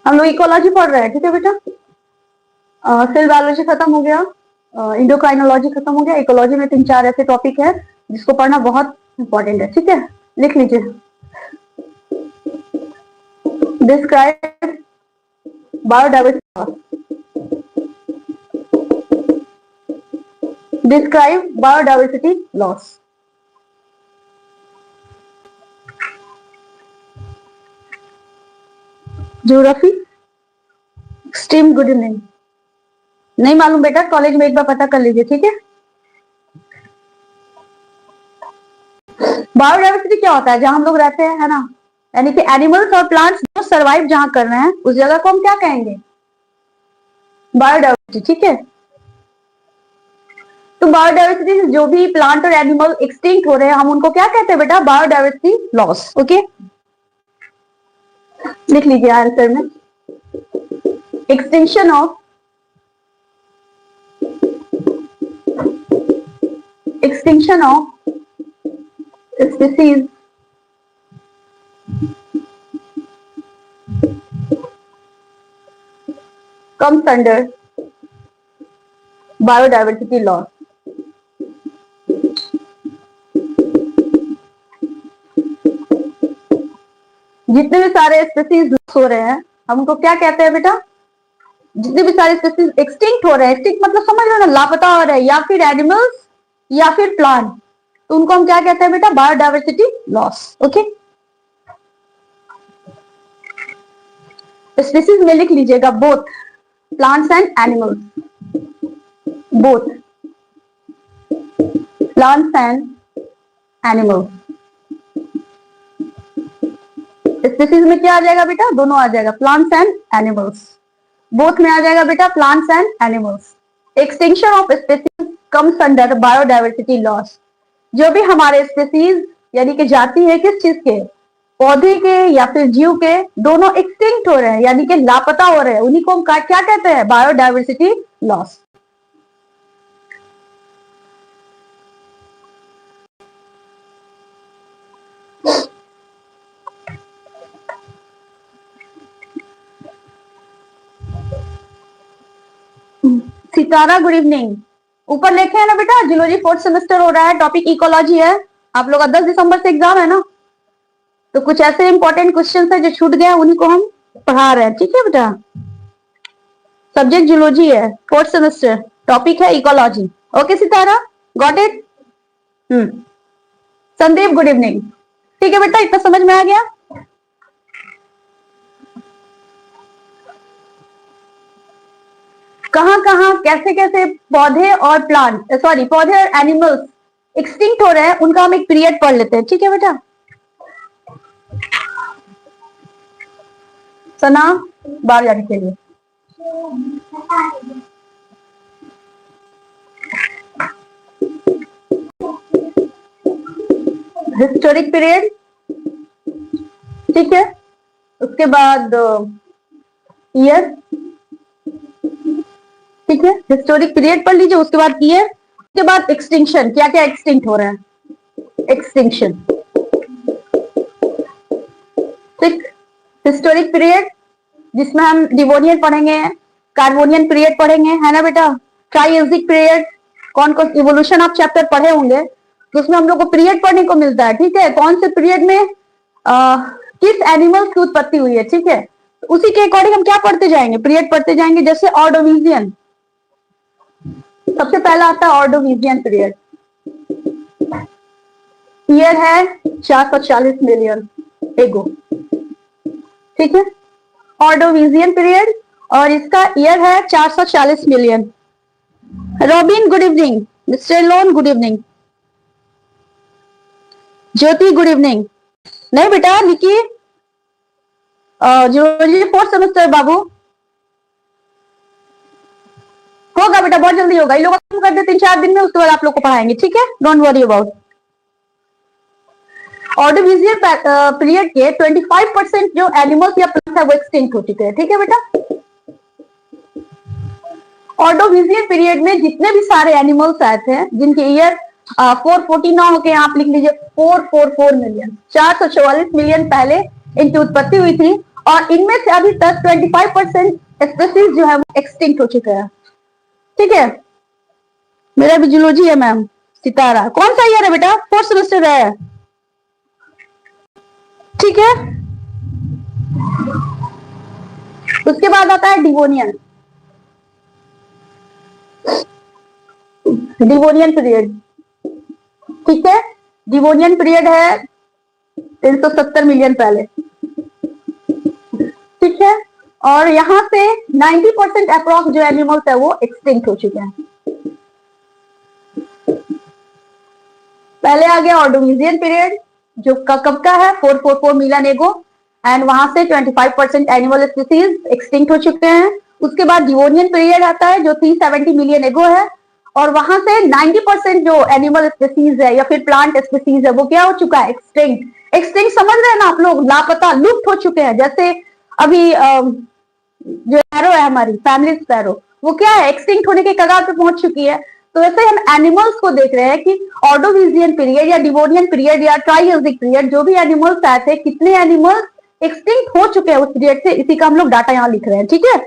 हम लोग इकोलॉजी पढ़ रहे हैं, ठीक है बेटा। सेल बायोलॉजी खत्म हो गया, इंडोक्राइनोलॉजी खत्म हो गया, इकोलॉजी में 3-4 ऐसे टॉपिक है जिसको पढ़ना बहुत इंपॉर्टेंट है, ठीक है। लिख लीजिए। Describe biodiversity, describe biodiversity loss. Geography, extreme good evening. नहीं मालूम बेटा, कॉलेज में एक बार पता कर लीजिए, ठीक है। बायोडाइवर्सिटी क्या होता है? जहां हम लोग रहते हैं, है ना, यानी कि एनिमल्स और प्लांट्स जो सर्वाइव जहां कर रहे हैं उस जगह को हम क्या कहेंगे? बायोडाइवर्सिटी, ठीक है। तो बायोडाइवर्सिटी जो भी प्लांट और एनिमल एक्सटिंक्ट हो रहे हैं हम उनको क्या कहते हैं बेटा? Biodiversity loss. ओके, लिख लीजिए आंसर में। Extinction of species comes under biodiversity loss। जितने भी सारे स्पीसीज लॉस हो रहे हैं हम उनको क्या कहते हैं बेटा? जितने भी सारे स्पीसीज एक्सटिंक्ट हो रहे हैं, एक्सटिंक्ट मतलब समझ रहे हो ना, लापता हो रहे हैं, या फिर एनिमल्स या फिर प्लांट, तो उनको हम क्या कहते हैं बेटा? Biodiversity loss. ओके, स्पीसीज में लिख लीजिएगा both plants and animals, both plants and animals. Species में क्या आ जाएगा बेटा? दोनों आ जाएगा, प्लांट्स एंड एनिमल्स। बोथ में आ जाएगा बेटा plants and animals. Extinction of species comes under biodiversity loss. जो भी हमारे स्पीसीज यानी कि जाति है किस चीज के? पौधे के या फिर जीव के, दोनों एक्सटिंक्ट हो रहे हैं यानी कि लापता हो रहे हैं, उन्हीं को हम क्या कहते हैं? Biodiversity loss. Sitara good evening. ऊपर लिखे है ना बेटा, जूलॉजी 4th सेमेस्टर हो रहा है, टॉपिक इकोलॉजी है। आप लोग 10 दिसंबर से एग्जाम है ना, तो कुछ ऐसे इंपॉर्टेंट क्वेश्चन है जो छूट गया, उन्हीं को हम पढ़ा रहे हैं, ठीक है बेटा। सब्जेक्ट जूलॉजी है, 4th सेमेस्टर, टॉपिक है ecology. Okay Sitara, got it? Sandeep good evening. ठीक है बेटा, इतना समझ में आ गया? कहां कहां कैसे कैसे पौधे और प्लांट, सॉरी पौधे और एनिमल्स एक्सटिंक्ट हो रहे हैं, उनका हम एक पीरियड पढ़ लेते हैं, ठीक है बेटा। सना बाहर जाने के लिए। हिस्टोरिक पीरियड, ठीक है। उसके बाद ईयर, ठीक है। हिस्टोरिक पीरियड पढ़ लीजिए, उसके बाद ईयर, उसके बाद एक्सटिंक्शन, क्या क्या एक्सटिंक्ट हो रहे हैं, एक्सटिंक्शन, ठीक। हिस्टोरिक पीरियड जिसमें हम डिवोनियन पढ़ेंगे, कार्बोनियन पीरियड पढ़ेंगे, है ना बेटा। ट्राइएजिक पीरियड, कौन कौन इवोल्यूशन आप चैप्टर पढ़े होंगे तो उसमें हम लोग को पीरियड पढ़ने को मिलता है, ठीक है। कौन से पीरियड में किस एनिमल्स की उत्पत्ति हुई है, ठीक है। उसी के अकॉर्डिंग हम क्या पढ़ते जाएंगे? पीरियड पढ़ते जाएंगे। जैसे ऑर्डोविजियन, सबसे पहला आता है ऑर्डोविजियन पीरियड, ईयर है 440 मिलियन एगो, ठीक है। ऑर्डोविजियन पीरियड, और इसका ईयर है 440 million. Robin good evening, mister Lone good evening, Jyoti good evening. नहीं बेटा निकी, जूलॉजी 4th सेमेस्टर बाबू, होगा बेटा, बहुत जल्दी होगा। ये लोग खत्म कर दे 3-4 दिन में, उसके बाद आप लोग को पढ़ाएंगे, ठीक है। Don't worry about. Ordovician period के 25% जो एनिमल्स या प्लांट्स है वो एक्सटिंक्ट हो चुके हैं, ठीक है बेटा। ऑर्डोविजियन पीरियड में जितने भी सारे एनिमल्स आए थे जिनके ईयर 440 ना होके आप लिख लीजिए 444 मिलियन, 444 मिलियन पहले इनकी उत्पत्ति हुई थी, और इनमें से अभी तक 25% स्पीसीज जो है वो एक्सटिंक्ट हो चुके हैं। ठीक है, मेरा भी जूलॉजी है मैम। सितारा कौन सा ईयर है बेटा? 4th सेमेस्टर है। ठीक है, उसके बाद आता है डिवोनियन। डिवोनियन पीरियड, ठीक है, डिवोनियन पीरियड है 370 मिलियन पहले। ठीक है, और यहां से 90% अप्रॉक्स जो एनिमल्स है वो एक्सटिंक्ट हो चुके हैं। पहले आ गया ऑर्डोविजियन पीरियड जो कब का है 444 मिलियन एगो, एंड वहां से 25% एनिमल स्पीसीज एक्सटिंक्ट हो चुके हैं। उसके बाद डिवोनियन पीरियड आता है जो 370 मिलियन एगो है, और वहां से 90% जो एनिमल स्पीसीज है या फिर प्लांट स्पीसीज है वो क्या हो चुका है? एक्सटिंक्ट। एक्सटिंक्ट समझ रहे हैं ना आप लोग? लापता, लुप्त हो चुके हैं। जैसे अभी जो स्पैरो है हमारी फैमिली स्पैरो, वो क्या है? एक्सटिंक्ट होने के कगार पे पहुंच चुकी है। तो वैसे हम एनिमल्स को देख रहे हैं कि ऑर्डोविजियन पीरियड या डिवोनियन पीरियड या ट्राइयोजिक पीरियड जो भी एनिमल्स आए थे, कितने एनिमल्स एक्सटिंक्ट हो चुके हैं उस पीरियड से, इसी का हम लोग डाटा यहाँ लिख रहे हैं। ठीक है,